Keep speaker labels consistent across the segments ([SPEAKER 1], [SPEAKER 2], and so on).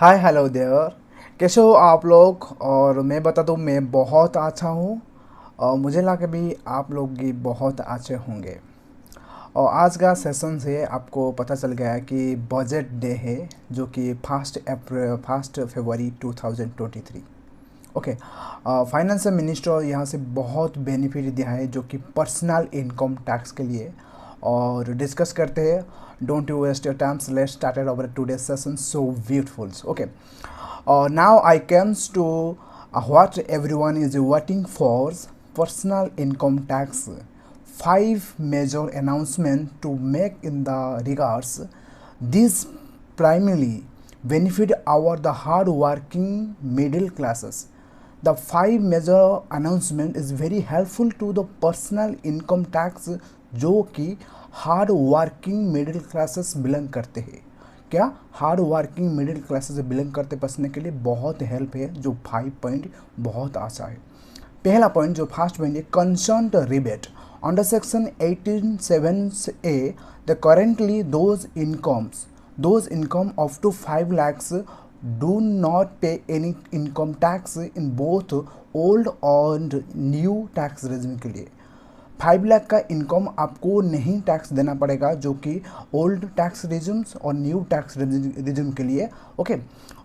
[SPEAKER 1] Hi hello there. कैसे हो आप लोग? और मैं बता दूं, मैं बहुत अच्छा हूँ और मुझे लगा भी आप लोग भी बहुत अच्छे होंगे। और आज का सेशन से आपको पता चल गया कि बजट डे है, जो कि फर्स्ट फरवरी 2023। ओके। फाइनेंशियल मिनिस्टर यहाँ से बहुत बेनिफिट दिया है, जो कि पर्सनल इनकम टैक्स के लिए। और डिस्कस करते हैं। Don't you waste your times, let's started over today session so beautiful. Okay. Now I comes to what everyone is waiting for: personal income tax. Five major announcements to make in the regards. These primarily benefit our the hard working middle classes. The five major announcement is very helpful to the personal income tax, जो कि hard working middle classes belong करते हैं। क्या hard working middle classes से belong करते बचने के लिए बहुत हेल्प है, जो 5 पॉइंट बहुत अच्छा है। पहला पॉइंट, जो फर्स्ट पॉइंट है, concern rebate under section 18(7)(a), the currently those income up to 5 lakhs do not pay any income tax in both old और न्यू टैक्स रेजिम के लिए। 5 लाख का इनकम आपको नहीं टैक्स देना पड़ेगा, जो कि ओल्ड टैक्स रिजिम्स और न्यू टैक्स रिजिम के लिए। ओके।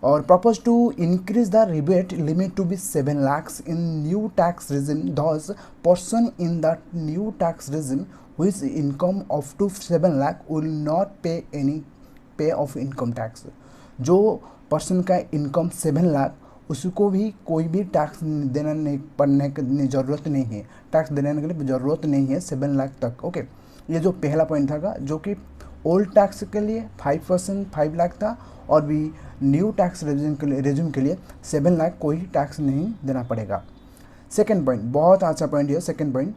[SPEAKER 1] और propose to increase the rebate limit to be 7 lakhs इन new tax regime. This person in the new tax regime which income of to 7 lakh will not pay any पे of income tax. जो person का income 7 lakh, उसको भी कोई भी tax देना नहीं पड़ने की ज़रूरत नहीं है, टैक्स देने के लिए ज़रूरत नहीं है 7 लाख तक। ओके। ये जो पहला पॉइंट था, जो कि ओल्ड टैक्स के लिए 5% 5 लाख था, और भी न्यू टैक्स रेजिम के लिए 7 लाख कोई टैक्स नहीं देना पड़ेगा। सेकेंड पॉइंट बहुत अच्छा पॉइंट है। Second point,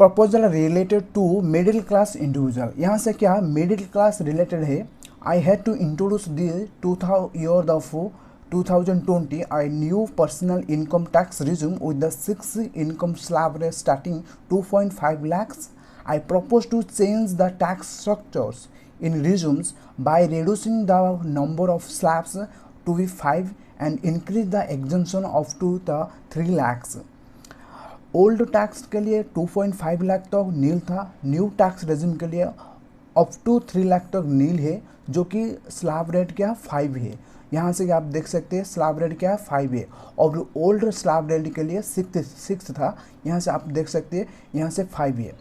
[SPEAKER 1] proposal related to middle class individual. यहाँ से क्या मिडिल क्लास रिलेटेड है। I had to introduce the 2020 I new personal income tax regime with the 6 income slab rate starting 2.5 lakhs. I propose to change the tax structures in resumes by reducing the number of slabs to be 5 and increase the exemption of to the 3 lakhs. Old tax के लिए 2.5 लाख तक नील था, new tax regime के लिए up to 3 lakh तक नील है, जो कि स्लैब रेट क्या 5 है। यहाँ से आप देख सकते हैं स्लैब रेट क्या 5 है, और ओल्ड स्लैब रेट के लिए 6 था। यहाँ से आप देख सकते हैं यहाँ से 5 है।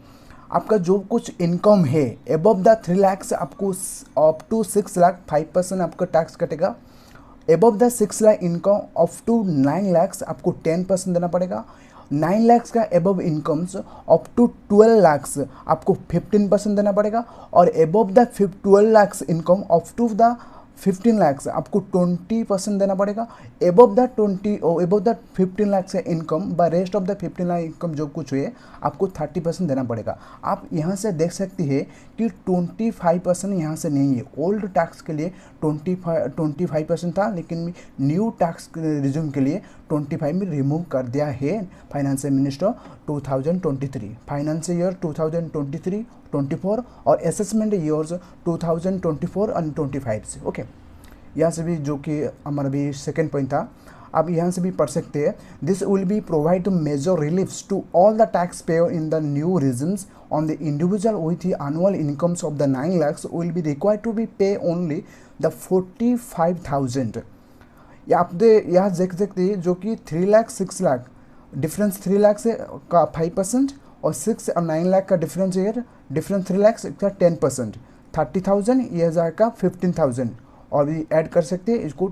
[SPEAKER 1] आपका जो कुछ इनकम है एबव द 3 लाख से आपको अप टू 6 लाख 5% आपका टैक्स कटेगा। Above the 6 lakh income up to 9 lakhs आपको 10% देना पड़ेगा। 9 lakhs का above incomes up to 12 lakhs आपको 15% देना पड़ेगा। और above the 12 lakhs income up to the 15 lakhs आपको 20% देना पड़ेगा। एबव द 15 lakhs का income by rest of the 15 lakh income जो कुछ है आपको 30% देना पड़ेगा। आप यहाँ से देख सकते हैं कि 25% यहाँ से नहीं है। ओल्ड टैक्स के लिए 25% था, लेकिन न्यू टैक्स रिज्यूम के लिए 25 में रिमूव कर दिया है फाइनेंशियल मिनिस्टर 2023, फाइनेंशियल ईयर 2023-24 और असेसमेंट ईयर्स 2024 और 25 से। ओके। यहाँ से भी जो कि हमारा भी सेकेंड पॉइंट था, आप यहाँ से भी पढ़ सकते हैं। This will be provide major reliefs to all the tax payer in the new regimes on the individual with annual incomes of the 9 lakhs will be required to be pay only the 45,000। आप यहाँ देख सकते हैं जो कि 3 lakh 6 lakh difference, 3 lakh से का 5% और 6 और 9 लाख का डिफरेंस है, डिफरेंस 3 लाख का 10%, 30,000 ये जाएगा 15,000, और भी ऐड कर सकते हैं इसको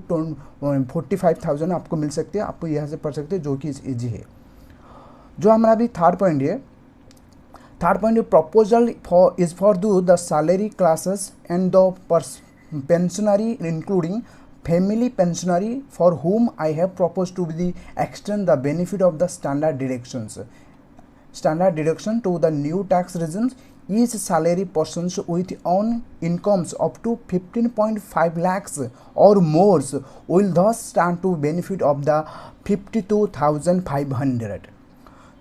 [SPEAKER 1] 45,000 आपको मिल सकते हैं। आपको यहाँ से पढ़ सकते हैं, जो कि ईजी है। जो हमारा भी थर्ड पॉइंट है, proposal for the salary classes and the pensionary including family pensionary for whom I have proposed to be extend the benefit of the standard deduction to the new tax regimes. Each salary persons with own incomes up to 15.5 lakhs or more will thus stand to benefit of the 52,500।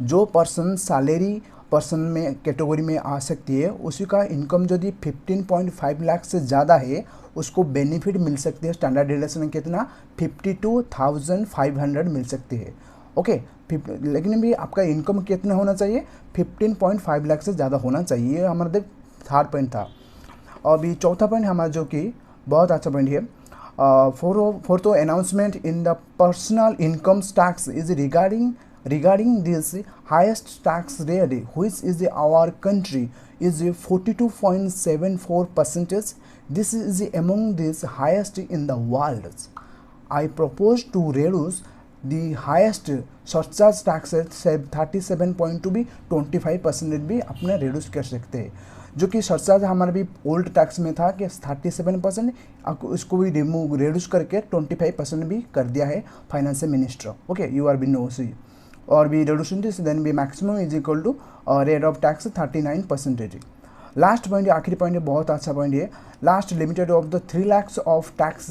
[SPEAKER 1] जो person salary person में category में आ सकती है, उसी का income यदि 15.5 लाख से ज़्यादा है उसको बेनिफिट मिल सकती है। स्टैंडर्ड डिडक्शन में कितना 52,500 मिल सकती है। ओके, लेकिन भी आपका इनकम कितना होना चाहिए 15.5 लाख से ज़्यादा होना चाहिए। ये हमारा थर्ड पॉइंट था। और अभी चौथा पॉइंट हमारा जो कि बहुत अच्छा पॉइंट है, fourth announcement in the personal income tax is regarding this highest tax rate, which is our country is 42.74%. This is among the highest in the world. I propose to reduce the highest surcharge tax at 37.2 to भी 25% भी अपने reduce कर सकते हैं। जो कि surcharge हमारा भी ओल्ड टैक्स में था कि 37%, इसको भी रिड्यूस करके 25% भी कर दिया है finance minister. Okay, you are be no see और भी रिड्यूशन दिस देन भी maximum is equal to rate of tax 39%। Last point, आखिरी पॉइंट है, बहुत अच्छा पॉइंट है। Last limited of the 3 lakhs of tax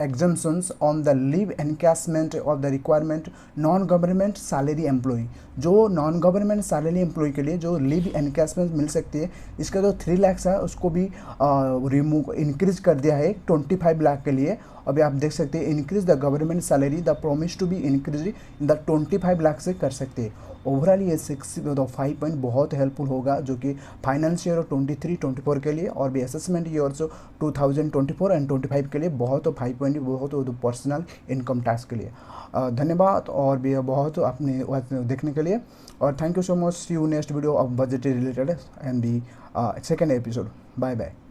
[SPEAKER 1] exemptions on the leave encashment of the requirement non government salary employ. जो non government salary employ के लिए जो leave encashment मिल सकती है, इसका जो 3 lakhs है उसको भी रिमूव इंक्रीज कर दिया है 25 लाख के लिए। अभी आप देख सकते हैं increase the government salary the promise to be increase in the 25 lakh से कर सकते हैं। ओवरऑल ये 5 पॉइंट बहुत हेल्पफुल होगा जो कि फाइनेंस ईयर 23-24 के लिए और भी असेसमेंट ईयर 2024 एंड 25 के लिए बहुत 5 पॉइंट बहुत पर्सनल इनकम टैक्स के लिए। धन्यवाद और भी बहुत अपने देखने के लिए और thank you so much. See you next video of budget related and the second episode. Bye bye.